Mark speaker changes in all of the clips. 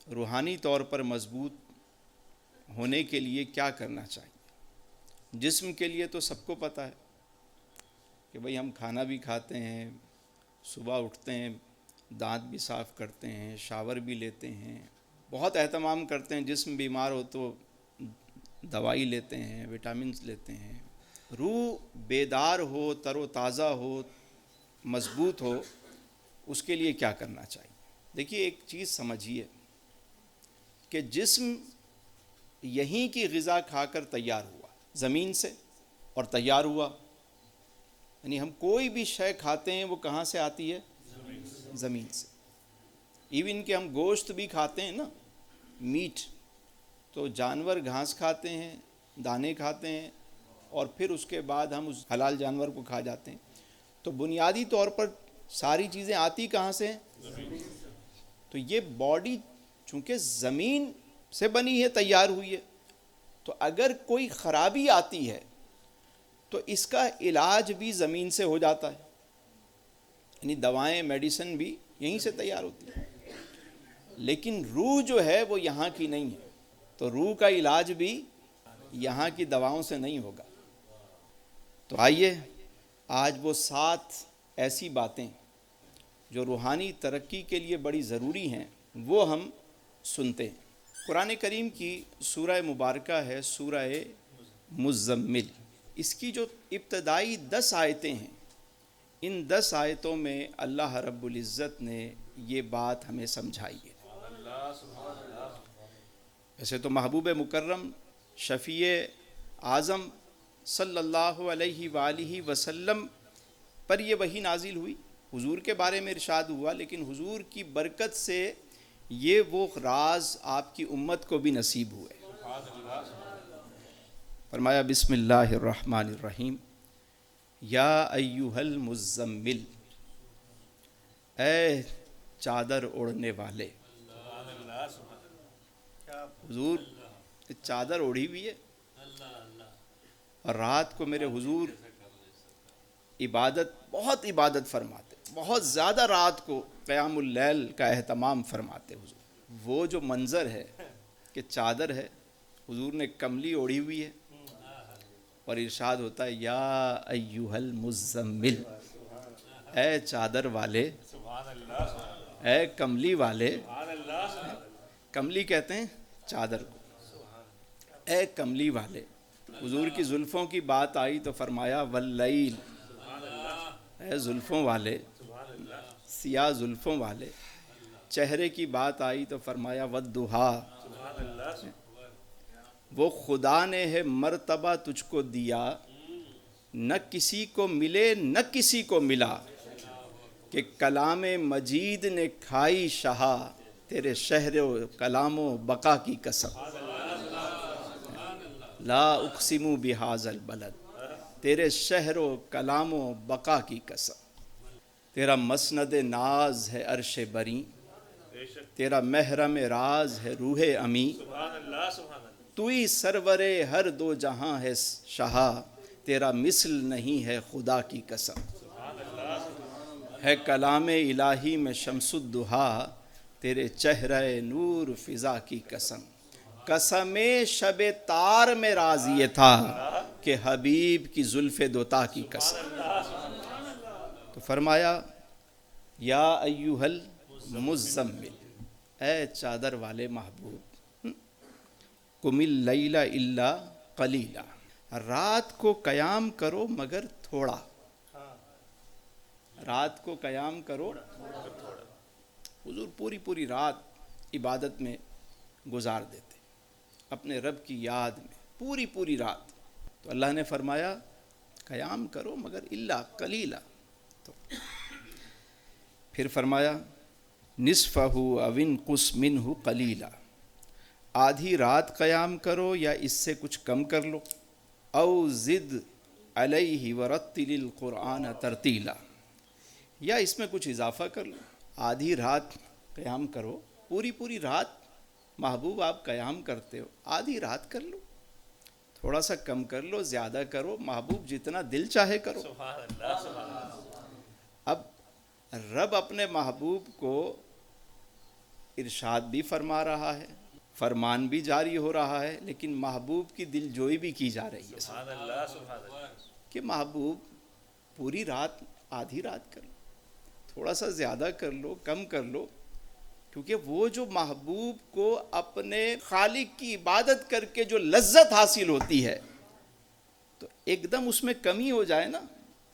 Speaker 1: روحانی طور پر مضبوط ہونے کے لیے کیا کرنا چاہیے؟ جسم کے لیے تو سب کو پتہ ہے کہ بھئی ہم کھانا بھی کھاتے ہیں، صبح اٹھتے ہیں، دانت بھی صاف کرتے ہیں، شاور بھی لیتے ہیں، بہت اہتمام کرتے ہیں، جسم بیمار ہو تو دوائی لیتے ہیں، وٹامنز لیتے ہیں۔ روح بیدار ہو، تر و تازہ ہو، مضبوط ہو، اس کے لیے کیا کرنا چاہیے؟ دیکھیے ایک چیز سمجھیے کہ جسم یہیں کی غذا کھا کر تیار ہوا، زمین سے، اور تیار ہوا، یعنی ہم کوئی بھی شے کھاتے ہیں وہ کہاں سے آتی ہے؟ زمین سے۔ ایون کہ ہم گوشت بھی کھاتے ہیں نا، میٹ، تو جانور گھاس کھاتے ہیں، دانے کھاتے ہیں، اور پھر اس کے بعد ہم اس حلال جانور کو کھا جاتے ہیں۔ تو بنیادی طور پر ساری چیزیں آتی کہاں سے ہیں؟ تو یہ باڈی چونکہ زمین سے بنی ہے، تیار ہوئی ہے، تو اگر کوئی خرابی آتی ہے تو اس کا علاج بھی زمین سے ہو جاتا ہے، یعنی دوائیں، میڈیسن بھی یہیں سے تیار ہوتی ہیں۔ لیکن روح جو ہے وہ یہاں کی نہیں ہے، تو روح کا علاج بھی یہاں کی دواؤں سے نہیں ہوگا۔ تو آئیے آج وہ 7 ایسی باتیں جو روحانی ترقی کے لیے بڑی ضروری ہیں وہ ہم سنتے ہیں۔ قرآن کریم کی سورہ مبارکہ ہے سورہ مزمل۔ اس کی جو ابتدائی 10 آیتیں ہیں، ان 10 آیتوں میں اللہ رب العزت نے یہ بات ہمیں سمجھائی ہے۔ ویسے تو محبوب مکرم شفیع اعظم صلی اللہ علیہ وآلہ وسلم پر یہ وحی نازل ہوئی، حضور کے بارے میں ارشاد ہوا، لیکن حضور کی برکت سے یہ وہ راز آپ کی امت کو بھی نصیب ہوئے۔ فرمایا بسم اللہ الرحمن الرحیم، یا ایہا المزمل، اے چادر اوڑھنے والے۔ حضور چادر اوڑھی ہوئی ہے، اور رات کو میرے حضور بہت عبادت فرماتے، بہت زیادہ رات کو قیام اللیل کا اہتمام فرماتے حضور۔ وہ جو منظر ہے کہ چادر ہے، حضور نے کملی اوڑھی ہوئی ہے، اور ارشاد ہوتا ہے یا ایہا المزمل، اے چادر والے، اے کملی والے۔ کملی کہتے ہیں چادر کو، اے کملی والے۔ حضور کی زلفوں کی بات آئی تو فرمایا واللیل، اے زلفوں والے، سیاہ زلفوں والے۔ چہرے کی بات آئی تو فرمایا والضحیٰ، وہ خدا نے ہے مرتبہ تجھ کو دیا، نہ کسی کو ملے نہ کسی کو ملا، کہ کلام مجید نے کھائی شہا، تیرے شہر و کلام و بقا کی قسم۔ لا اقسم بہذا البلد، تیرے شہر و کلام و بقا کی قسم۔ تیرا مسند ناز ہے عرش بری، تیرا محرم راز ہے روح امی، توئی سرور ہر دو جہاں ہے شہا، تیرا مثل نہیں ہے خدا کی قسم۔ ہے کلام الہی میں شمس الضحیٰ، تیرے چہرہ نور فضا کی قسم۔ قسم شب تار میں راز یہ تھا، کہ حبیب کی زلف دوتا کی قسم۔ تو فرمایا یا ایہا المزمل، اے چادر والے محبوب، قم اللیل الا قلیلا، رات کو قیام کرو مگر تھوڑا، رات کو قیام کرو۔ حضور پوری رات عبادت میں گزار دیتے، اپنے رب کی یاد میں پوری رات۔ تو اللہ نے فرمایا قیام کرو مگر الا قلیلا، تو پھر فرمایا نصفہ او انقص منہ قلیلا، آدھی رات قیام کرو یا اس سے کچھ کم کر لو، او زد علیہ ورتل القرآن ترتیلا، یا اس میں کچھ اضافہ کر لو۔ آدھی رات قیام کرو، پوری رات محبوب آپ قیام کرتے ہو، آدھی رات کر لو، تھوڑا سا کم کر لو، زیادہ کرو، محبوب جتنا دل چاہے کرو۔ اب رب اپنے محبوب کو ارشاد بھی فرما رہا ہے، فرمان بھی جاری ہو رہا ہے، لیکن محبوب کی دل جوئی بھی کی جا رہی ہے
Speaker 2: سبحان اللہ سبحان اللہ.
Speaker 1: کہ محبوب پوری رات، آدھی رات کر لو، تھوڑا سا زیادہ کر لو، کم کر لو، کیونکہ وہ جو محبوب کو اپنے خالق کی عبادت کر کے جو لذت حاصل ہوتی ہے، تو ایک دم اس میں کمی ہو جائے نا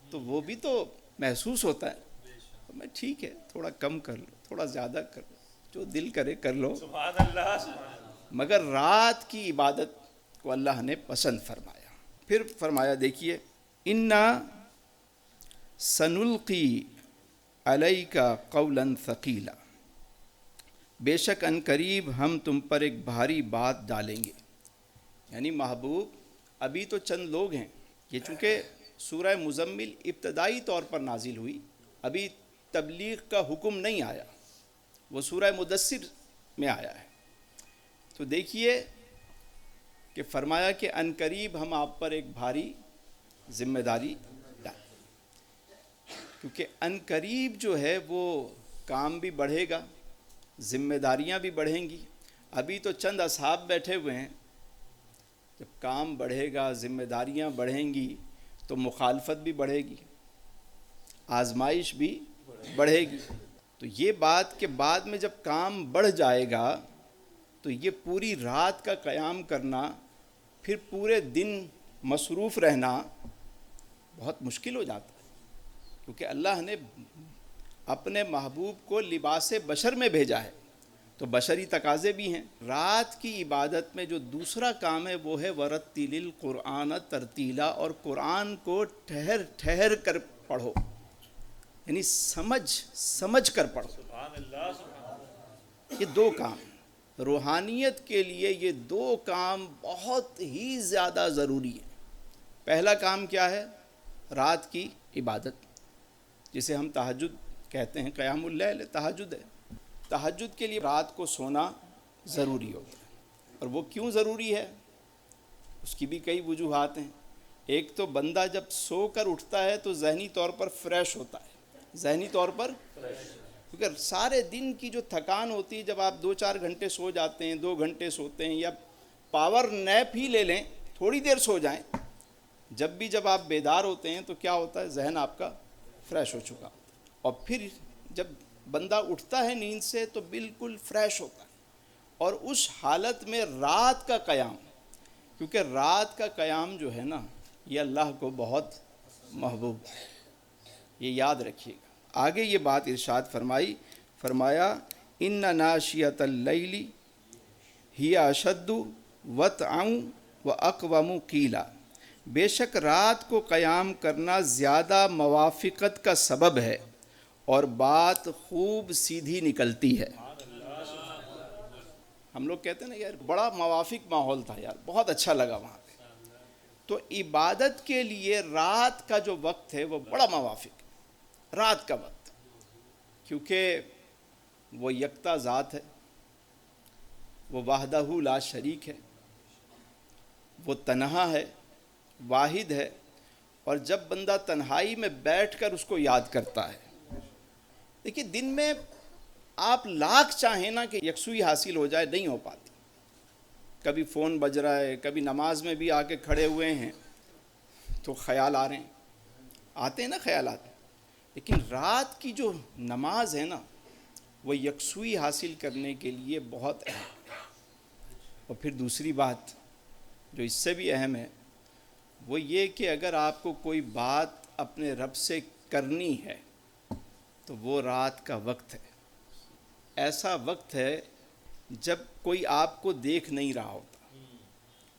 Speaker 1: تو وہ بھی تو محسوس ہوتا ہے. تو میں ٹھیک ہے تھوڑا کم کر لو، تھوڑا زیادہ کر لو، جو دل کرے کر لو،
Speaker 2: سبحان اللہ سبحان اللہ.
Speaker 1: مگر رات کی عبادت کو اللہ نے پسند فرمایا. پھر فرمایا دیکھیے، انا سنلقی علیک قولا ثقیلا، بے شک ان قریب ہم تم پر ایک بھاری بات ڈالیں گے. یعنی محبوب ابھی تو چند لوگ ہیں، یہ چونکہ سورہ مزمل ابتدائی طور پر نازل ہوئی، ابھی تبلیغ کا حکم نہیں آیا، وہ سورہ مدثر میں آیا ہے. تو دیکھیے کہ فرمایا کہ ان قریب ہم آپ پر ایک بھاری ذمہ داری ڈالیں، کیونکہ ان قریب جو ہے وہ کام بھی بڑھے گا، ذمہ داریاں بھی بڑھیں گی. ابھی تو چند اصحاب بیٹھے ہوئے ہیں، جب کام بڑھے گا، ذمہ داریاں بڑھیں گی تو مخالفت بھی بڑھے گی، آزمائش بھی بڑھے گی. تو یہ بات کہ بعد میں جب کام بڑھ جائے گا تو یہ پوری رات کا قیام کرنا، پھر پورے دن مصروف رہنا بہت مشکل ہو جاتا ہے، کیونکہ اللہ نے اپنے محبوب کو لباس بشر میں بھیجا ہے تو بشری تقاضے بھی ہیں. رات کی عبادت میں جو دوسرا کام ہے وہ ہے ورتل القرآن ترتیلا، اور قرآن کو ٹھہر ٹھہر کر پڑھو، یعنی سمجھ کر پڑھو.
Speaker 2: سبحان اللہ سبحان اللہ.
Speaker 1: یہ دو کام روحانیت کے لیے، یہ دو کام بہت ہی زیادہ ضروری ہے. پہلا کام کیا ہے؟ رات کی عبادت، جسے ہم تہجد کہتے ہیں، قیام اللیل تہجد ہے. تہجد کے لیے رات کو سونا ضروری ہوتا ہے. اور وہ کیوں ضروری ہے؟ اس کی بھی کئی وجوہات ہیں. ایک تو بندہ جب سو کر اٹھتا ہے تو ذہنی طور پر فریش ہوتا ہے، ذہنی طور پر، کیونکہ سارے دن کی جو تھکان ہوتی ہے، جب آپ 2-4 گھنٹے سو جاتے ہیں، 2 گھنٹے سوتے ہیں، یا پاور نیپ ہی لے لیں، تھوڑی دیر سو جائیں، جب آپ بیدار ہوتے ہیں تو کیا ہوتا ہے؟ ذہن آپ کا فریش ہو چکا. اور پھر جب بندہ اٹھتا ہے نیند سے تو بالکل فریش ہوتا ہے. اور اس حالت میں رات کا قیام، کیونکہ رات کا قیام جو ہے نا یہ اللہ کو بہت محبوب ہے، یہ یاد رکھیے گا. آگے یہ بات ارشاد فرمایا ان ناشیۃ اللیل ہی اشد وطئا واقوم قیلا، بے شک رات کو قیام کرنا زیادہ موافقت کا سبب ہے اور بات خوب سیدھی نکلتی ہے. ہم لوگ کہتے ہیں نا یار بڑا موافق ماحول تھا، یار بہت اچھا لگا وہاں پہ. تو عبادت کے لیے رات کا جو وقت ہے وہ بڑا موافق ہے، رات کا وقت، کیونکہ وہ یکتا ذات ہے، وہ وحدہ لا شریک ہے، وہ تنہا ہے، واحد ہے. اور جب بندہ تنہائی میں بیٹھ کر اس کو یاد کرتا ہے، دیکھیے دن میں آپ لاکھ چاہیں نا کہ یکسوئی حاصل ہو جائے، نہیں ہو پاتی. کبھی فون بج رہا ہے، کبھی نماز میں بھی آ کے کھڑے ہوئے ہیں تو خیال آ رہے ہیں، آتے ہیں نا خیالات. لیکن رات کی جو نماز ہے نا وہ یکسوئی حاصل کرنے کے لیے بہت اہم ہے. اور پھر دوسری بات جو اس سے بھی اہم ہے وہ یہ کہ اگر آپ کو کوئی بات اپنے رب سے کرنی ہے تو وہ رات کا وقت ہے. ایسا وقت ہے جب کوئی آپ کو دیکھ نہیں رہا ہوتا.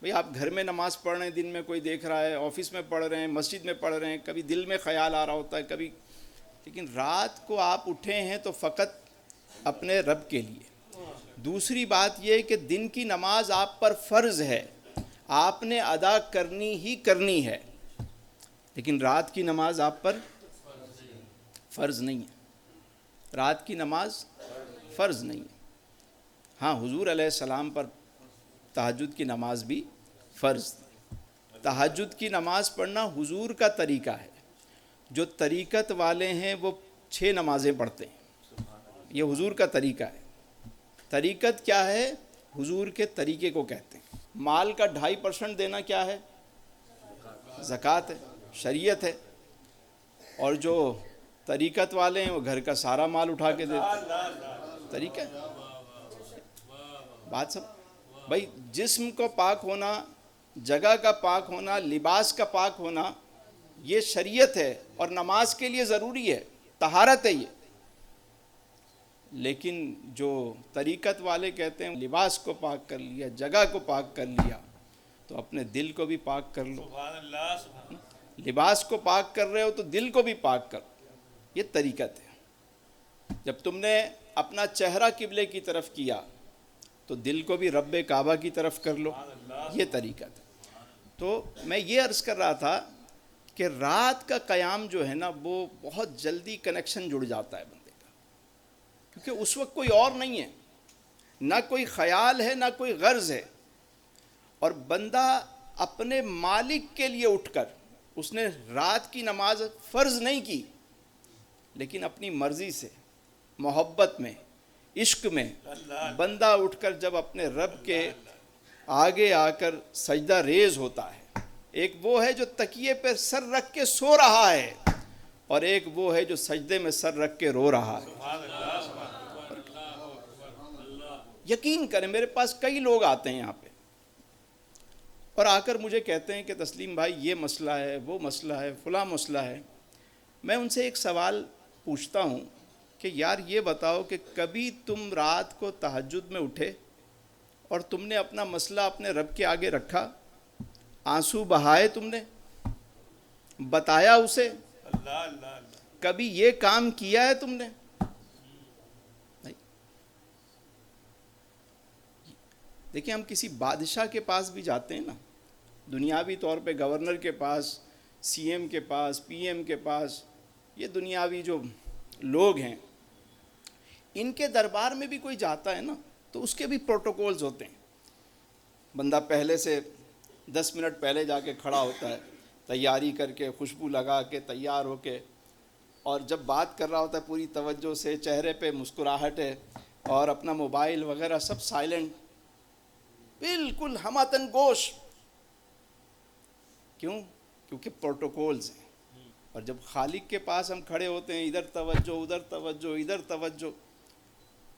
Speaker 1: بھئی آپ گھر میں نماز پڑھ رہے ہیں، دن میں کوئی دیکھ رہا ہے، آفس میں پڑھ رہے ہیں، مسجد میں پڑھ رہے ہیں، کبھی دل میں خیال آ رہا ہوتا ہے کبھی، لیکن رات کو آپ اٹھے ہیں تو فقط اپنے رب کے لیے. دوسری بات یہ کہ دن کی نماز آپ پر فرض ہے، آپ نے ادا کرنی ہی کرنی ہے، لیکن رات کی نماز آپ پر فرض نہیں ہے. رات کی نماز فرض نہیں ہے. ہاں حضور علیہ السلام پر تہجد کی نماز بھی فرض تھی. تہجد کی نماز پڑھنا حضور کا طریقہ ہے. جو طریقت والے ہیں وہ 6 نمازیں پڑھتے ہیں، یہ حضور کا طریقہ ہے. طریقت کیا ہے؟ حضور کے طریقے کو کہتے ہیں۔ مال کا 2.5% دینا کیا ہے؟ زکوٰۃ ہے، شریعت ہے۔ اور جو طریقت والے ہیں وہ گھر کا سارا مال اٹھا کے دیتے ہیں، طریقہ ہے۔ بات سب بھائی، جسم کو پاک ہونا، جگہ کا پاک ہونا، لباس کا پاک ہونا، یہ شریعت ہے اور نماز کے لیے ضروری ہے، طہارت ہے یہ۔ لیکن جو طریقت والے کہتے ہیں لباس کو پاک کر لیا، جگہ کو پاک کر لیا، تو اپنے دل کو بھی پاک کر لو۔
Speaker 2: سبحان اللہ سبحان اللہ۔
Speaker 1: لباس کو پاک کر رہے ہو تو دل کو بھی پاک کر، یہ طریقت ہے۔ جب تم نے اپنا چہرہ قبلے کی طرف کیا تو دل کو بھی رب کعبہ کی طرف کر لو، یہ طریقت ہے۔ تو میں یہ عرض کر رہا تھا کہ رات کا قیام جو ہے نا، وہ بہت جلدی کنیکشن جڑ جاتا ہے بندے کا، کیونکہ اس وقت کوئی اور نہیں ہے، نہ کوئی خیال ہے نہ کوئی غرض ہے، اور بندہ اپنے مالک کے لیے اٹھ کر، اس نے رات کی نماز فرض نہیں کی، لیکن اپنی مرضی سے، محبت میں، عشق میں بندہ اٹھ کر جب اپنے رب کے آگے آ کر سجدہ ریز ہوتا ہے، ایک وہ ہے جو تکیے پہ سر رکھ کے سو رہا ہے، اور ایک وہ ہے جو سجدے میں سر رکھ کے رو رہا ہے۔ یقین کریں، میرے پاس کئی لوگ آتے ہیں یہاں پہ اور آ کر مجھے کہتے ہیں کہ تسلیم بھائی یہ مسئلہ ہے، وہ مسئلہ ہے، فلاں مسئلہ ہے۔ میں ان سے ایک سوال پوچھتا ہوں کہ یار یہ بتاؤ کہ کبھی تم رات کو تہجد میں اٹھے اور تم نے اپنا مسئلہ اپنے رب کے آگے رکھا، آنسو بہائے، تم نے بتایا اسے؟
Speaker 2: اللہ اللہ اللہ۔
Speaker 1: کبھی یہ کام کیا ہے تم نے؟ نہیں۔ دیکھیں، ہم کسی بادشاہ کے پاس بھی جاتے ہیں نا، دنیاوی طور پہ گورنر کے پاس، سی ایم کے پاس، پی ایم کے پاس، یہ دنیاوی جو لوگ ہیں، ان کے دربار میں بھی کوئی جاتا ہے نا تو اس کے بھی پروٹوکولز ہوتے ہیں۔ بندہ پہلے سے 10 منٹ پہلے جا کے کھڑا ہوتا ہے، تیاری کر کے، خوشبو لگا کے، تیار ہو کے، اور جب بات کر رہا ہوتا ہے پوری توجہ سے، چہرے پہ مسکراہٹ ہے، اور اپنا موبائل وغیرہ سب سائلنٹ، بالکل ہماتن گوش۔ کیوں؟ کیونکہ پروٹوکولز ہیں۔ اور جب خالق کے پاس ہم کھڑے ہوتے ہیں، ادھر توجہ، ادھر توجہ، ادھر توجہ،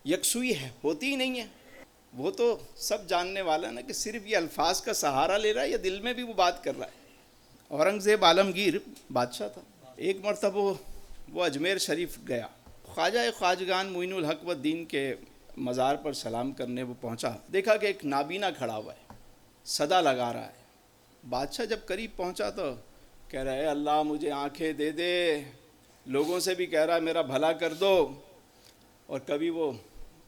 Speaker 1: یکسوئی ہے ہوتی ہی نہیں ہے۔ وہ تو سب جاننے والا ہے نا کہ صرف یہ الفاظ کا سہارا لے رہا ہے یا دل میں بھی وہ بات کر رہا ہے۔ اورنگزیب عالمگیر بادشاہ تھا، ایک مرتبہ وہ اجمیر شریف گیا، خواجہ خواجگان معین الحق والدین کے مزار پر سلام کرنے وہ پہنچا، دیکھا کہ ایک نابینا کھڑا ہوا ہے، صدا لگا رہا ہے۔ بادشاہ جب قریب پہنچا تو کہہ رہا ہے اللہ مجھے آنکھیں دے دے، لوگوں سے بھی کہہ رہا ہے میرا بھلا کر دو، اور کبھی وہ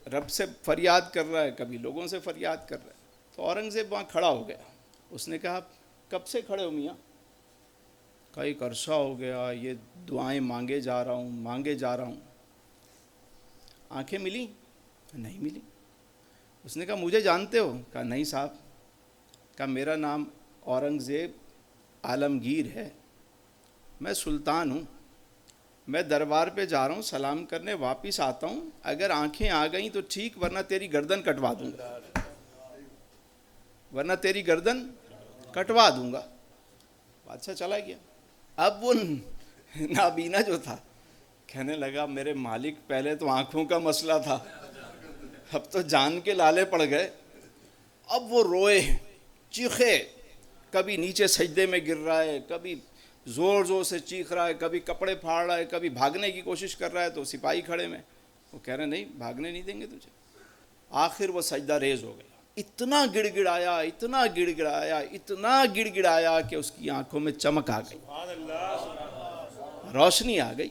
Speaker 1: رب سے فریاد کر رہا ہے، کبھی لوگوں سے فریاد کر رہا ہے۔ تو اورنگزیب وہاں کھڑا ہو گیا، اس نے کہا کب سے کھڑے ہو میاں؟ کہا ایک عرصہ ہو گیا، یہ دعائیں مانگے جا رہا ہوں۔ آنکھیں ملی؟ نہیں ملی۔ اس نے کہا مجھے جانتے ہو؟ کہا نہیں صاحب۔ کہا میرا نام اورنگزیب عالمگیر ہے، میں سلطان ہوں، میں دربار پہ جا رہا ہوں سلام کرنے، واپس آتا ہوں، اگر آنکھیں آ گئیں تو ٹھیک، ورنہ تیری گردن کٹوا دوں گا، بادشاہ چلا گیا۔ اب وہ نابینا جو تھا کہنے لگا میرے مالک پہلے تو آنکھوں کا مسئلہ تھا، اب تو جان کے لالے پڑ گئے۔ اب وہ روئے، چیخے، کبھی نیچے سجدے میں گر رہا ہے، کبھی زور زور سے چیخ رہا ہے، کبھی کپڑے پھاڑ رہا ہے، کبھی بھاگنے کی کوشش کر رہا ہے، تو سپاہی کھڑے میں وہ کہہ رہے نہیں بھاگنے نہیں دیں گے تجھے۔ آخر وہ سجدہ ریز ہو گیا، اتنا گڑ گڑایا کہ اس کی آنکھوں میں چمک آ گئی، روشنی آ گئی،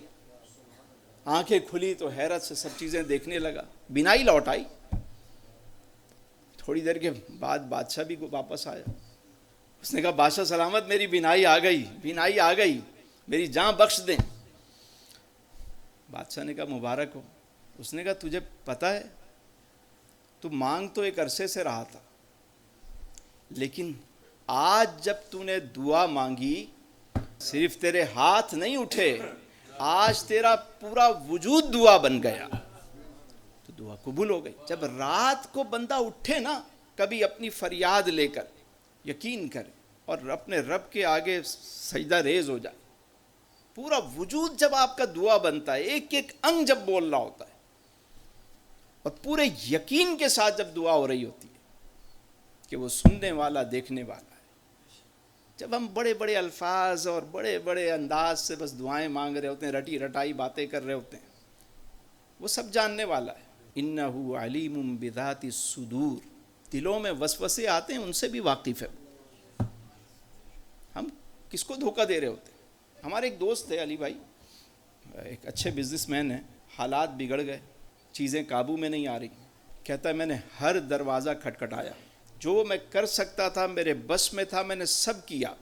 Speaker 1: آنکھیں کھلی تو حیرت سے سب چیزیں دیکھنے لگا، بینائی لوٹ آئی۔ تھوڑی دیر کے بعد بادشاہ بھی واپس آیا، اس نے کہا بادشاہ سلامت، میری بینائی آ گئی، میری جان بخش دیں۔ بادشاہ نے کہا مبارک ہو۔ اس نے کہا تجھے پتہ ہے تو مانگ تو ایک عرصے سے رہا تھا، لیکن آج جب تو نے دعا مانگی، صرف تیرے ہاتھ نہیں اٹھے، آج تیرا پورا وجود دعا بن گیا۔ تو دعا قبول ہو گئی۔ جب رات کو بندہ اٹھے نا کبھی اپنی فریاد لے کر، یقین کرے اور اپنے رب کے آگے سجدہ ریز ہو جائے، پورا وجود جب آپ کا دعا بنتا ہے، ایک ایک انگ جب بول رہا ہوتا ہے اور پورے یقین کے ساتھ جب دعا ہو رہی ہوتی ہے کہ وہ سننے والا دیکھنے والا ہے۔ جب ہم بڑے بڑے الفاظ اور بڑے بڑے انداز سے بس دعائیں مانگ رہے ہوتے ہیں، رٹی رٹائی باتیں کر رہے ہوتے ہیں، وہ سب جاننے والا ہے۔ انہ علیم بذات الصدور، دلوں میں وسوسے آتے ہیں ان سے بھی واقف ہے۔ ہم کس کو دھوکہ دے رہے ہوتے ہیں؟ ہمارے ایک دوست ہے علی بھائی، ایک اچھے بزنس مین ہیں، حالات بگڑ گئے، چیزیں قابو میں نہیں آ رہی، کہتا ہے میں نے ہر دروازہ کھٹکھٹایا، جو میں کر سکتا تھا میرے بس میں تھا، میں نے سب کیا،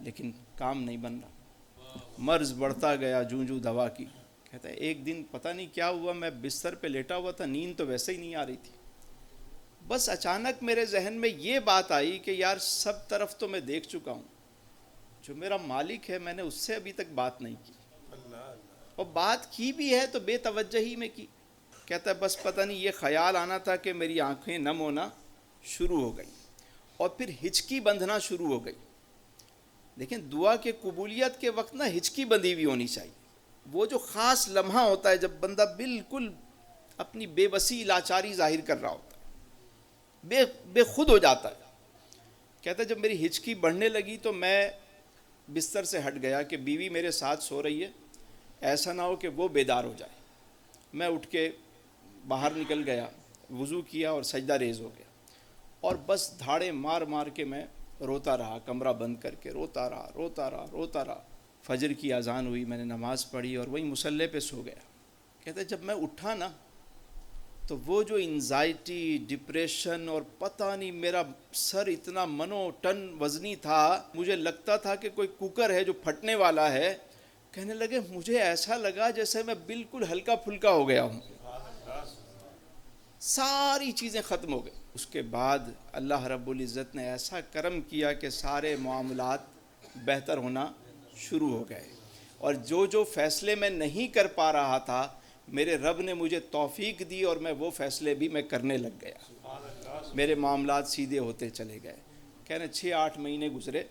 Speaker 1: لیکن کام نہیں بن رہا، مرض بڑھتا گیا جوں جوں دوا کی۔ کہتا ہے ایک دن پتہ نہیں کیا ہوا، میں بستر پہ لیٹا ہوا تھا، نیند تو ویسے ہی نہیں آ رہی تھی، بس اچانک میرے ذہن میں یہ بات آئی کہ یار سب طرف تو میں دیکھ چکا ہوں، جو میرا مالک ہے میں نے اس سے ابھی تک بات نہیں کی، اور بات کی بھی ہے تو بے توجہی میں کی۔ کہتا ہے بس پتہ نہیں یہ خیال آنا تھا کہ میری آنکھیں نم ہونا شروع ہو گئی اور پھر ہچکی بندھنا شروع ہو گئی۔ لیکن دعا کے قبولیت کے وقت نا ہچکی بندھی ہوئی ہونی چاہیے، وہ جو خاص لمحہ ہوتا ہے جب بندہ بالکل اپنی بے بسی لاچاری ظاہر کر رہا ہوتا ہے، بے خود ہو جاتا ہے۔ کہتا ہے جب میری ہچکی بڑھنے لگی تو میں بستر سے ہٹ گیا کہ بیوی میرے ساتھ سو رہی ہے، ایسا نہ ہو کہ وہ بیدار ہو جائے۔ میں اٹھ کے باہر نکل گیا، وضو کیا اور سجدہ ریز ہو گیا، اور بس دھاڑے مار مار کے میں روتا رہا، کمرہ بند کر کے روتا رہا۔ فجر کی اذان ہوئی، میں نے نماز پڑھی اور وہیں مصلی پہ سو گیا۔ کہتا ہے جب میں اٹھا نا تو وہ جو انزائٹی، ڈپریشن اور پتہ نہیں میرا سر اتنا منو ٹن وزنی تھا، مجھے لگتا تھا کہ کوئی کوکر ہے جو پھٹنے والا ہے۔ کہنے لگے مجھے ایسا لگا جیسے میں بالکل ہلکا پھلکا ہو گیا ہوں، ساری چیزیں ختم ہو گئی۔ اس کے بعد اللہ رب العزت نے ایسا کرم کیا کہ سارے معاملات بہتر ہونا شروع ہو گئے، اور جو فیصلے میں نہیں کر پا رہا تھا میرے رب نے مجھے توفیق دی اور میں وہ فیصلے بھی میں کرنے لگ گیا، میرے معاملات سیدھے ہوتے چلے گئے۔ کہنے 6-8 مہینے گزرے،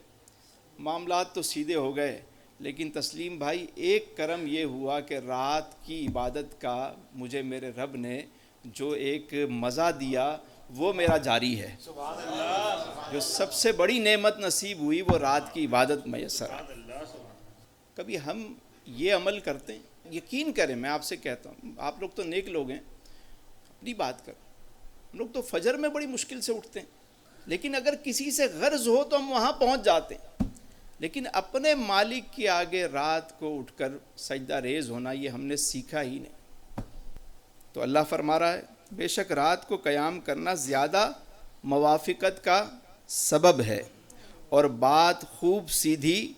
Speaker 1: معاملات تو سیدھے ہو گئے، لیکن تسلیم بھائی ایک کرم یہ ہوا کہ رات کی عبادت کا مجھے میرے رب نے جو ایک مزہ دیا وہ میرا جاری ہے۔ جو سب سے بڑی نعمت نصیب ہوئی وہ رات کی عبادت میسر آئی۔ کبھی ہم یہ عمل کرتے ہیں؟ یقین کریں، میں آپ سے کہتا ہوں، آپ لوگ تو نیک لوگ ہیں، اپنی بات کریں، ہم لوگ تو فجر میں بڑی مشکل سے اٹھتے ہیں، لیکن اگر کسی سے غرض ہو تو ہم وہاں پہنچ جاتے ہیں، لیکن اپنے مالک کے آگے رات کو اٹھ کر سجدہ ریز ہونا یہ ہم نے سیکھا ہی نہیں۔ تو اللہ فرما رہا ہے بے شک رات کو قیام کرنا زیادہ موافقت کا سبب ہے اور بات خوب سیدھی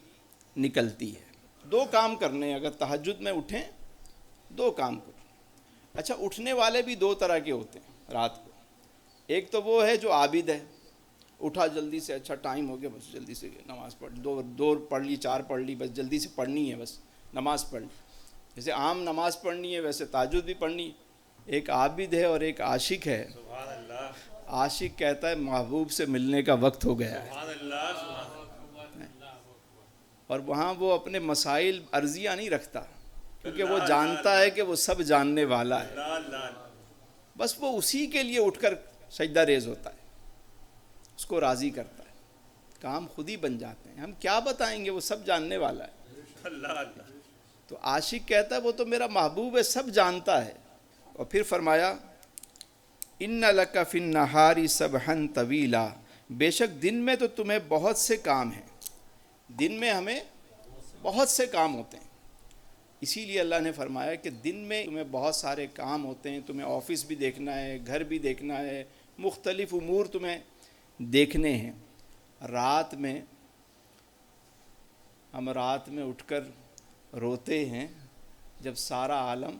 Speaker 1: نکلتی ہے۔ 2 کام کرنے ہیں، اگر تہجد میں اٹھیں 2 کام کریں۔ اچھا، اٹھنے والے بھی 2 طرح کے ہوتے ہیں رات کو۔ ایک تو وہ ہے جو عابد ہے، اٹھا جلدی سے، اچھا ٹائم ہو گیا بس جلدی سے نماز پڑھ، 2 پڑھ لی، 4 پڑھ لی، بس جلدی سے پڑھنی ہے، بس نماز پڑھ لی، جیسے عام نماز پڑھنی ہے ویسے تہجد بھی پڑھنی ہے۔ ایک عابد ہے اور ایک عاشق ہے۔ عاشق کہتا ہے محبوب سے ملنے کا وقت ہو گیا ہے، اور وہاں وہ اپنے مسائل عرضیہ نہیں رکھتا، کیونکہ وہ جانتا ہے کہ وہ سب جاننے والا ہے، بس وہ اسی کے لیے اٹھ کر سجدہ ریز ہوتا ہے، اس کو راضی کرتا ہے، کام خود ہی بن جاتے ہیں، ہم کیا بتائیں گے، وہ سب جاننے والا ہے۔ تو عاشق کہتا ہے وہ تو میرا محبوب ہے، سب جانتا ہے۔ اور پھر فرمایا ان لک فی النہار سبحا طویلا، بے شک دن میں تو تمہیں بہت سے کام ہیں، دن میں ہمیں بہت سے کام ہوتے ہیں، اسی لیے اللہ نے فرمایا کہ دن میں تمہیں بہت سارے کام ہوتے ہیں، تمہیں آفس بھی دیکھنا ہے، گھر بھی دیکھنا ہے، مختلف امور تمہیں دیکھنے ہیں۔ رات میں ہم رات میں اٹھ کر روتے ہیں جب سارا عالم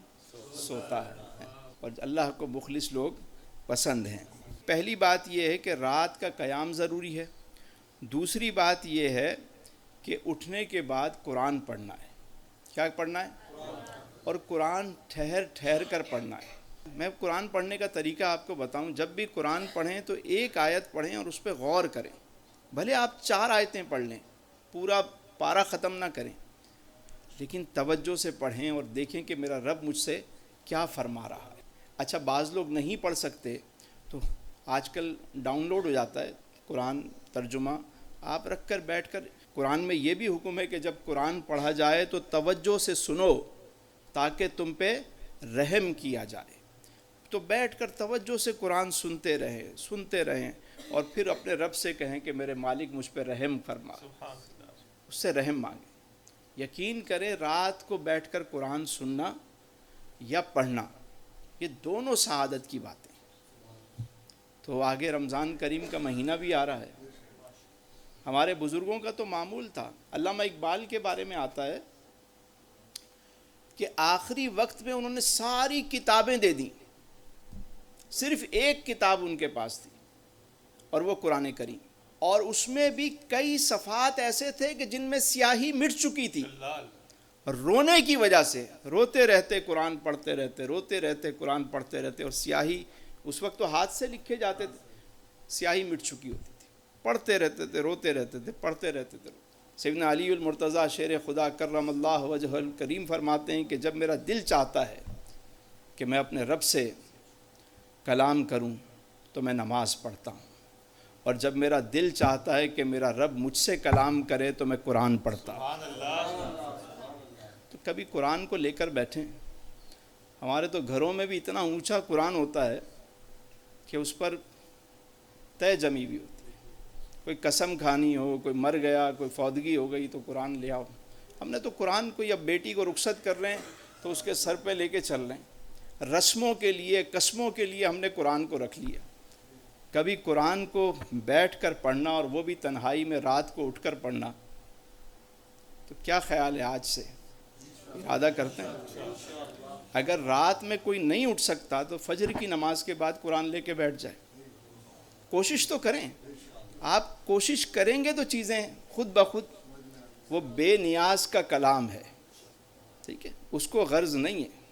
Speaker 1: سوتا ہے، اور اللہ کو مخلص لوگ پسند ہیں۔ پہلی بات یہ ہے کہ رات کا قیام ضروری ہے، دوسری بات یہ ہے کہ اٹھنے کے بعد قرآن پڑھنا ہے۔ کیا پڑھنا ہے؟ اور قرآن ٹھہر ٹھہر کر پڑھنا ہے۔ میں قرآن پڑھنے کا طریقہ آپ کو بتاؤں، جب بھی قرآن پڑھیں تو ایک آیت پڑھیں اور اس پہ غور کریں، بھلے آپ 4 آیتیں پڑھ لیں، پورا پارہ ختم نہ کریں، لیکن توجہ سے پڑھیں اور دیکھیں کہ میرا رب مجھ سے کیا فرما رہا ہے۔ اچھا، بعض لوگ نہیں پڑھ سکتے تو آج کل ڈاؤن لوڈ ہو جاتا ہے قرآن ترجمہ، آپ رکھ کر بیٹھ کر، قرآن میں یہ بھی حکم ہے کہ جب قرآن پڑھا جائے تو توجہ سے سنو تاکہ تم پہ رحم کیا جائے۔ تو بیٹھ کر توجہ سے قرآن سنتے رہیں اور پھر اپنے رب سے کہیں کہ میرے مالک مجھ پہ رحم فرما،
Speaker 2: سبحان اللہ۔
Speaker 1: اس سے رحم مانگیں۔ یقین کریں، رات کو بیٹھ کر قرآن سننا یا پڑھنا، یہ دونوں سعادت کی باتیں۔ تو آگے رمضان کریم کا مہینہ بھی آ رہا ہے، ہمارے بزرگوں کا تو معمول تھا۔ علامہ اقبال کے بارے میں آتا ہے کہ آخری وقت میں انہوں نے ساری کتابیں دے دیں، صرف ایک کتاب ان کے پاس تھی اور وہ قرآن کریم، اور اس میں بھی کئی صفحات ایسے تھے کہ جن میں سیاہی مٹ چکی تھی، رونے کی وجہ سے روتے رہتے قرآن پڑھتے رہتے، روتے رہتے قرآن پڑھتے رہتے، اور سیاہی اس وقت تو ہاتھ سے لکھے جاتے تھے، سیاہی مٹ چکی ہوتی تھی، پڑھتے رہتے تھے، روتے رہتے تھے، پڑھتے رہتے تھے۔ سیدنا علی المرتضیٰ شیر خدا کرم اللہ وجہ الکریم فرماتے ہیں کہ جب میرا دل چاہتا ہے کہ میں اپنے رب سے کلام کروں تو میں نماز پڑھتا ہوں، اور جب میرا دل چاہتا ہے کہ میرا رب مجھ سے کلام کرے تو میں قرآن پڑھتا ہوں۔
Speaker 2: سبحان اللہ۔
Speaker 1: تو کبھی قرآن کو لے کر بیٹھیں۔ ہمارے تو گھروں میں بھی اتنا اونچا قرآن ہوتا ہے کہ اس پر طے جمی بھی ہوتی ہے، کوئی قسم کھانی ہو، کوئی مر گیا، کوئی فوتگی ہو گئی تو قرآن لے آؤ۔ ہم نے تو قرآن کو، اب بیٹی کو رخصت کر رہے ہیں تو اس کے سر پہ لے کے چل رہے ہیں، رسموں کے لیے، قسموں کے لیے ہم نے قرآن کو رکھ لیا۔ کبھی قرآن کو بیٹھ کر پڑھنا، اور وہ بھی تنہائی میں رات کو اٹھ کر پڑھنا، تو کیا خیال ہے آج سے ارادہ کرتے ہیں؟ اگر رات میں کوئی نہیں اٹھ سکتا تو فجر کی نماز کے بعد قرآن لے کے بیٹھ جائے، کوشش تو کریں۔ آپ کوشش کریں گے تو چیزیں خود بخود، وہ بے نیاز کا کلام ہے، ٹھیک ہے، اس کو غرض نہیں ہے۔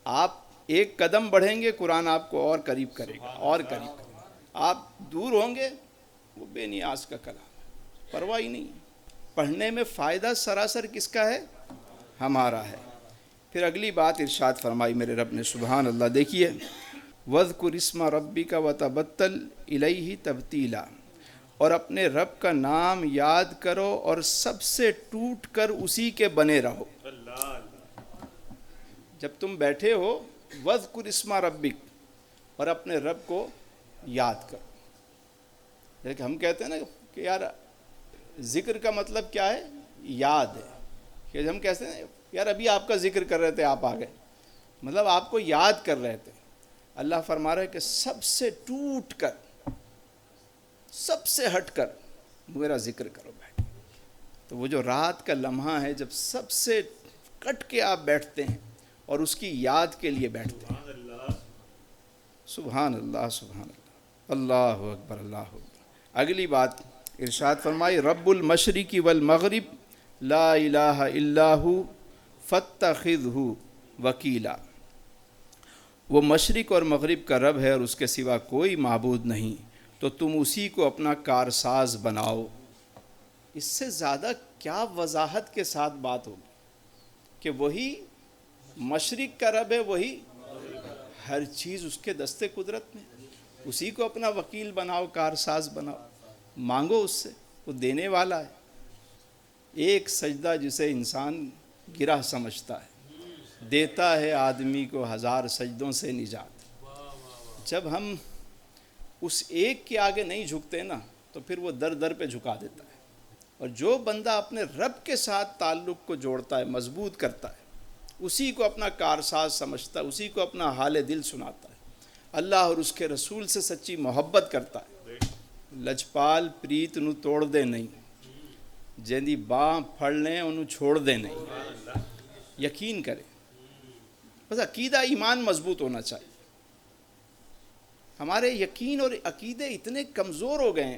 Speaker 1: آپ ایک قدم بڑھیں گے، قرآن آپ کو اور قریب کرے گا، اور قریب کرے گا۔ آپ دور ہوں گے، وہ بے نیاز کا کلام ہے، پرواہ ہی نہیں ہے۔ پڑھنے میں فائدہ سراسر کس کا ہے؟ ہمارا ہے۔ پھر اگلی بات ارشاد فرمائی میرے رب نے، سبحان اللہ، دیکھیے، وَاذْكُرِ اسْمَ رَبِّكَ وَتَبَتَّلْ إِلَيْهِ تَبْتِيلًا، اور اپنے رب کا نام یاد کرو اور سب سے ٹوٹ کر اسی کے بنے رہو۔ جب تم بیٹھے ہو، وَاذْكُرِ اسْمَ رَبِّكَ، اور اپنے رب کو یاد کرو۔ لیکن ہم کہتے ہیں نا کہ یار ذکر کا مطلب کیا ہے؟ یاد ہے۔ کہ ہم کہتے ہیں یار ابھی آپ کا ذکر کر رہے تھے، آپ آ گئے، مطلب آپ کو یاد کر رہے تھے۔ اللہ فرما رہا ہے کہ سب سے ٹوٹ کر، سب سے ہٹ کر میرا ذکر کرو بیٹھ۔ تو وہ جو رات کا لمحہ ہے جب سب سے کٹ کے آپ بیٹھتے ہیں اور اس کی یاد کے لیے بیٹھتے ہیں۔ سبحان اللہ، سبحان اللہ، اللہ اکبر، اللہ اکبر۔ اگلی بات ارشاد فرمائی، رب المشرق والمغرب لا الہ الا ہو فاتخذہ وکیلا۔ وہ مشرق اور مغرب کا رب ہے اور اس کے سوا کوئی معبود نہیں، تو تم اسی کو اپنا کارساز بناؤ۔ اس سے زیادہ کیا وضاحت کے ساتھ بات ہوگی کہ وہی مشرق کا رب ہے، وہی ہر چیز اس کے دستے قدرت میں، اسی کو اپنا وکیل بناؤ، کارساز بناؤ، مانگو اس سے، وہ دینے والا ہے۔ ایک سجدہ جسے انسان گرہ سمجھتا ہے، دیتا ہے آدمی کو 1000 سجدوں سے نجات۔ جب ہم اس ایک کے آگے نہیں جھکتے نا تو پھر وہ در در پہ جھکا دیتا ہے۔ اور جو بندہ اپنے رب کے ساتھ تعلق کو جوڑتا ہے، مضبوط کرتا ہے، اسی کو اپنا کارساز سمجھتا ہے، اسی کو اپنا حال دل سناتا ہے، اللہ اور اس کے رسول سے سچی محبت کرتا ہے۔ لجپال پریت نو توڑ دے نہیں، جیندی باں پھڑ لیں انہوں چھوڑ دے نہیں۔ یقین کریں، بس عقیدہ ایمان مضبوط ہونا چاہیے۔ ہمارے یقین اور عقیدے اتنے کمزور ہو گئے ہیں،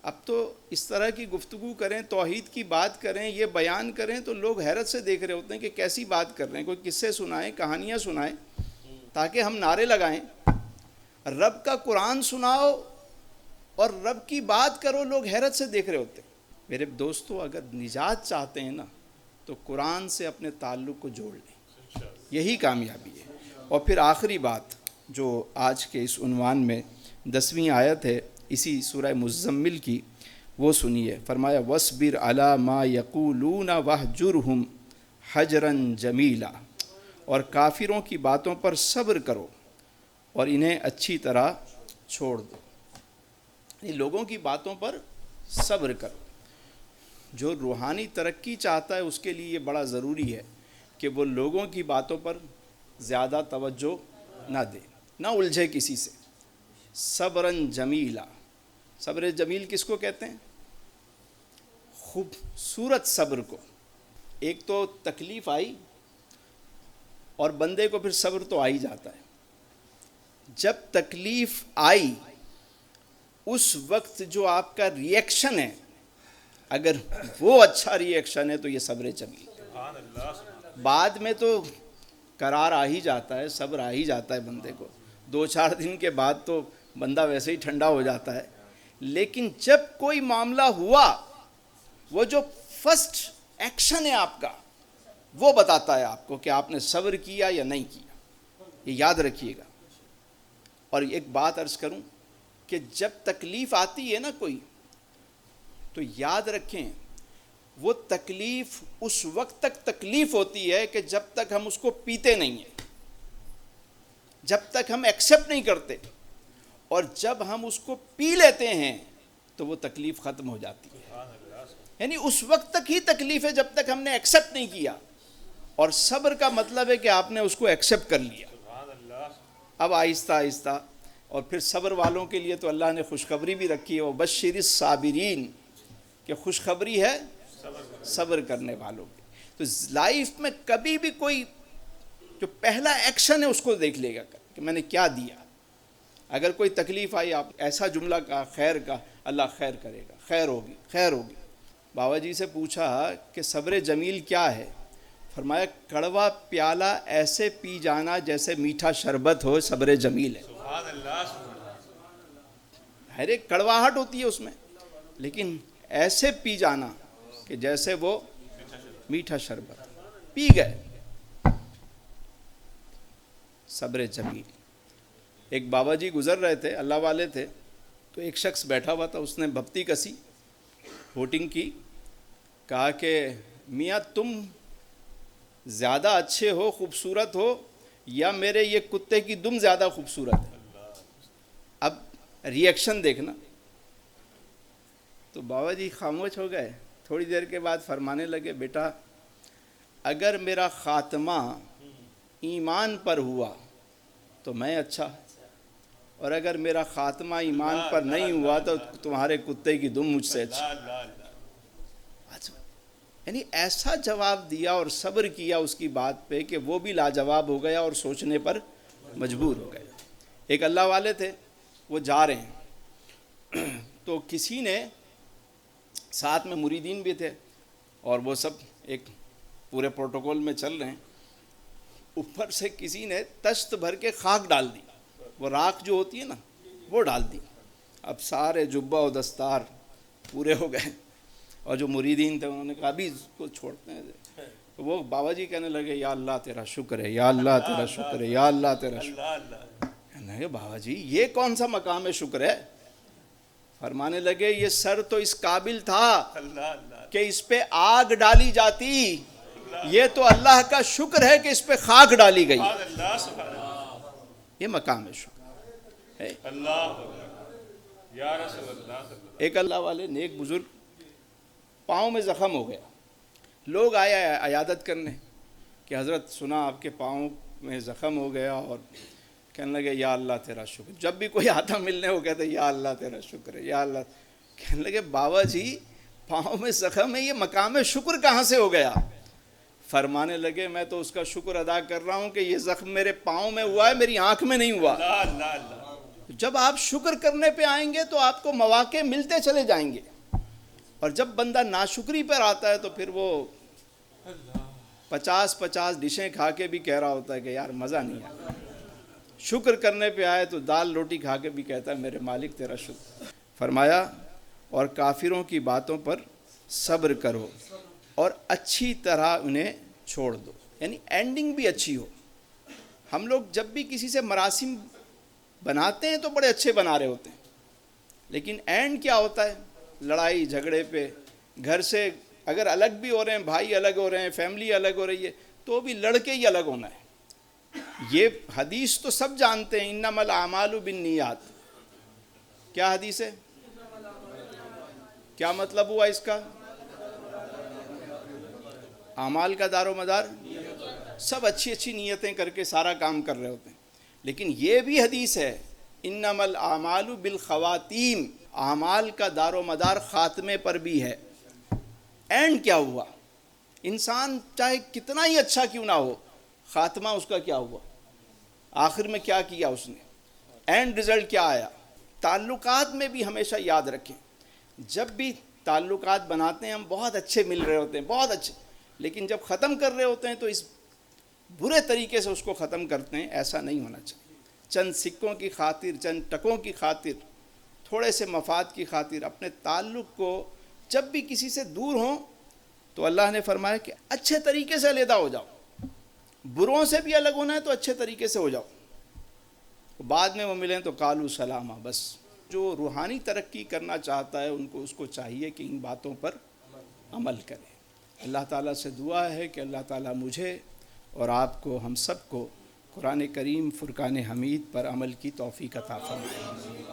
Speaker 1: اب تو اس طرح کی گفتگو کریں، توحید کی بات کریں، یہ بیان کریں تو لوگ حیرت سے دیکھ رہے ہوتے ہیں کہ کیسی بات کر رہے ہیں. کوئی قصے سنائیں، کہانیاں سنائیں تاکہ ہم نعرے لگائیں. رب کا قرآن سناؤ اور رب کی بات کرو، لوگ حیرت سے دیکھ رہے ہوتے ہیں. میرے دوستو، اگر نجات چاہتے ہیں نا تو قرآن سے اپنے تعلق کو جوڑ لیں، یہی کامیابی ہے. اور پھر آخری بات جو آج کے اس عنوان میں 10ویں آیت ہے اسی سورہ مزمل کی، وہ سنیے. فرمایا وَاصْبِرْ عَلَىٰ مَا يَقُولُونَ وَاهْجُرْهُمْ حَجْرًا جَمِيلًا، اور کافروں کی باتوں پر صبر کرو اور انہیں اچھی طرح چھوڑ دو. یعنی لوگوں کی باتوں پر صبر کرو. جو روحانی ترقی چاہتا ہے اس کے لیے یہ بڑا ضروری ہے کہ وہ لوگوں کی باتوں پر زیادہ توجہ نہ دے، نہ الجھے کسی سے. صبراً جمیلا، صبر جمیل کس کو کہتے ہیں؟ خوبصورت صبر کو. ایک تو تکلیف آئی اور بندے کو پھر صبر تو آ ہی جاتا ہے. جب تکلیف آئی اس وقت جو آپ کا ری ایکشن ہے، اگر وہ اچھا ری ایکشن ہے تو یہ صبر جمیل.
Speaker 2: سبحان اللہ سبحان
Speaker 1: بعد میں تو قرار آ ہی جاتا ہے، صبر آ ہی جاتا ہے بندے کو. 2-4 دن کے بعد تو بندہ ویسے ہی ٹھنڈا ہو جاتا ہے. لیکن جب کوئی معاملہ ہوا، وہ جو فرسٹ ایکشن ہے آپ کا وہ بتاتا ہے آپ کو کہ آپ نے صبر کیا یا نہیں کیا. یہ یاد رکھیے گا. اور ایک بات عرض کروں کہ جب تکلیف آتی ہے نا کوئی، تو یاد رکھیں وہ تکلیف اس وقت تک تکلیف ہوتی ہے کہ جب تک ہم اس کو پیتے نہیں ہیں، جب تک ہم ایکسیپٹ نہیں کرتے. اور جب ہم اس کو پی لیتے ہیں تو وہ تکلیف ختم ہو جاتی ہے. یعنی اس وقت تک ہی تکلیف ہے جب تک ہم نے ایکسیپٹ نہیں کیا. اور صبر کا مطلب ہے کہ آپ نے اس کو ایکسیپٹ کر لیا. اب آہستہ آہستہ. اور پھر صبر والوں کے لیے تو اللہ نے خوشخبری بھی رکھی ہے، وہ بشر الصابرین، کہ خوشخبری ہے صبر کرنے والوں کی. تو لائف میں کبھی بھی کوئی جو پہلا ایکشن ہے اس کو دیکھ لے گا کہ میں نے کیا دیا. اگر کوئی تکلیف آئی، آپ ایسا جملہ کہا خیر کا، اللہ خیر کرے گا، خیر ہوگی، خیر ہوگی. بابا جی سے پوچھا کہ صبر جمیل کیا ہے؟ فرمایا کڑوا پیالہ ایسے پی جانا جیسے میٹھا شربت ہو، صبر جمیل ہے.
Speaker 2: سبحان اللہ سبحان اللہ.
Speaker 1: ہر ایک کڑواہٹ ہوتی ہے اس میں، لیکن ایسے پی جانا کہ جیسے وہ میٹھا شربت پی گئے. صبر جمیل. ایک بابا جی گزر رہے تھے، اللہ والے تھے، تو ایک شخص بیٹھا ہوا تھا، اس نے بھپتی کسی، ووٹنگ کی. کہا کہ میاں تم زیادہ اچھے ہو، خوبصورت ہو، یا میرے یہ کتے کی دم زیادہ خوبصورت ہے؟ اب ری ایکشن دیکھنا. تو بابا جی خاموش ہو گئے. تھوڑی دیر کے بعد فرمانے لگے بیٹا اگر میرا خاتمہ ایمان پر ہوا تو میں اچھا، اور اگر میرا خاتمہ ایمان پر نہیں ہوا تو تمہارے کتے کی دم مجھ سے اچھا. یعنی ایسا جواب دیا اور صبر کیا اس کی بات پہ کہ وہ بھی لاجواب ہو گیا اور سوچنے پر مجبور ہو گئے. ایک اللہ والے تھے، وہ جا رہے ہیں تو کسی نے، ساتھ میں مریدین بھی تھے اور وہ سب ایک پورے پروٹوکول میں چل رہے ہیں، اوپر سے کسی نے تشت بھر کے خاک ڈال دی. وہ راکھ جو ہوتی ہے نا وہ ڈال دی. اب سارے جبہ و دستار پورے ہو گئے اور جو مریدین تھے انہوں نے کہا ابھی اس کو چھوڑتے ہیں. تو وہ بابا جی کہنے لگے یا اللہ تیرا شکر ہے، یا اللہ تیرا شکر ہے، یا اللہ تیرا شکر ہے. کہنے لگے بابا جی یہ کون سا مقام ہے شکر ہے؟ فرمانے لگے یہ سر تو اس قابل تھا کہ اس پہ آگ ڈالی جاتی، یہ تو اللہ کا شکر ہے کہ اس پہ خاک ڈالی گئی. یہ مقام ہے شکر. ایک اللہ والے نیک بزرگ پاؤں میں زخم ہو گیا. لوگ آئے عیادت کرنے کہ حضرت سنا آپ کے پاؤں میں زخم ہو گیا، اور کہنے لگے یا اللہ تیرا شکر. جب بھی کوئی آتا ملنے وہ کہتے یا اللہ تیرا شکر ہے، یا اللہ. کہنے لگے بابا جی پاؤں میں زخم ہے، یہ مقام شکر کہاں سے ہو گیا؟ فرمانے لگے میں تو اس کا شکر ادا کر رہا ہوں کہ یہ زخم میرے پاؤں میں ہوا ہے، میری آنکھ میں نہیں ہوا. جب آپ شکر کرنے پہ آئیں گے تو آپ کو مواقع ملتے چلے جائیں گے، اور جب بندہ ناشکری پر آتا ہے تو پھر وہ 50 ڈشیں کھا کے بھی کہہ رہا ہوتا ہے کہ یار مزہ نہیں آیا۔ شکر کرنے پہ آئے تو دال روٹی کھا کے بھی کہتا ہے میرے مالک تیرا شکر۔ فرمایا اور کافروں کی باتوں پر صبر کرو اور اچھی طرح انہیں چھوڑ دو، یعنی اینڈنگ بھی اچھی ہو۔ ہم لوگ جب بھی کسی سے مراسم بناتے ہیں تو بڑے اچھے بنا رہے ہوتے ہیں، لیکن اینڈ کیا ہوتا ہے؟ لڑائی جھگڑے پہ، گھر سے اگر الگ بھی ہو رہے ہیں، بھائی الگ ہو رہے ہیں، فیملی الگ ہو رہی ہے، تو بھی لڑکے ہی الگ ہونا ہے۔ یہ حدیث تو سب جانتے ہیں، انما الاعمال بالنیات۔ کیا حدیث ہے؟ کیا مطلب ہوا اس کا؟ اعمال کا دار و مدار سب اچھی اچھی نیتیں کر کے سارا کام کر رہے ہوتے ہیں، لیکن یہ بھی حدیث ہے انما الاعمال بالخواتیم، اعمال کا دار و مدار خاتمے پر بھی ہے۔ اینڈ کیا ہوا؟ انسان چاہے کتنا ہی اچھا کیوں نہ ہو، خاتمہ اس کا کیا ہوا؟ آخر میں کیا کیا اس نے؟ اینڈ رزلٹ کیا آیا؟ تعلقات میں بھی ہمیشہ یاد رکھیں، جب بھی تعلقات بناتے ہیں ہم بہت اچھے مل رہے ہوتے ہیں، بہت اچھے، لیکن جب ختم کر رہے ہوتے ہیں تو اس برے طریقے سے اس کو ختم کرتے ہیں۔ ایسا نہیں ہونا چاہیے۔ چند سکوں کی خاطر، چند ٹکوں کی خاطر، تھوڑے سے مفاد کی خاطر اپنے تعلق کو جب بھی کسی سے دور ہوں تو اللہ نے فرمایا کہ اچھے طریقے سے علیحدہ ہو جاؤ۔ بروں سے بھی الگ ہونا ہے تو اچھے طریقے سے ہو جاؤ، بعد میں وہ ملیں تو قالوا سلامہ۔ بس جو روحانی ترقی کرنا چاہتا ہے اس کو چاہیے کہ ان باتوں پر عمل کرے۔ اللہ تعالیٰ سے دعا ہے کہ اللہ تعالیٰ مجھے اور آپ کو، ہم سب کو قرآن کریم فرقان حمید پر عمل کی توفیق عطا فرمائے۔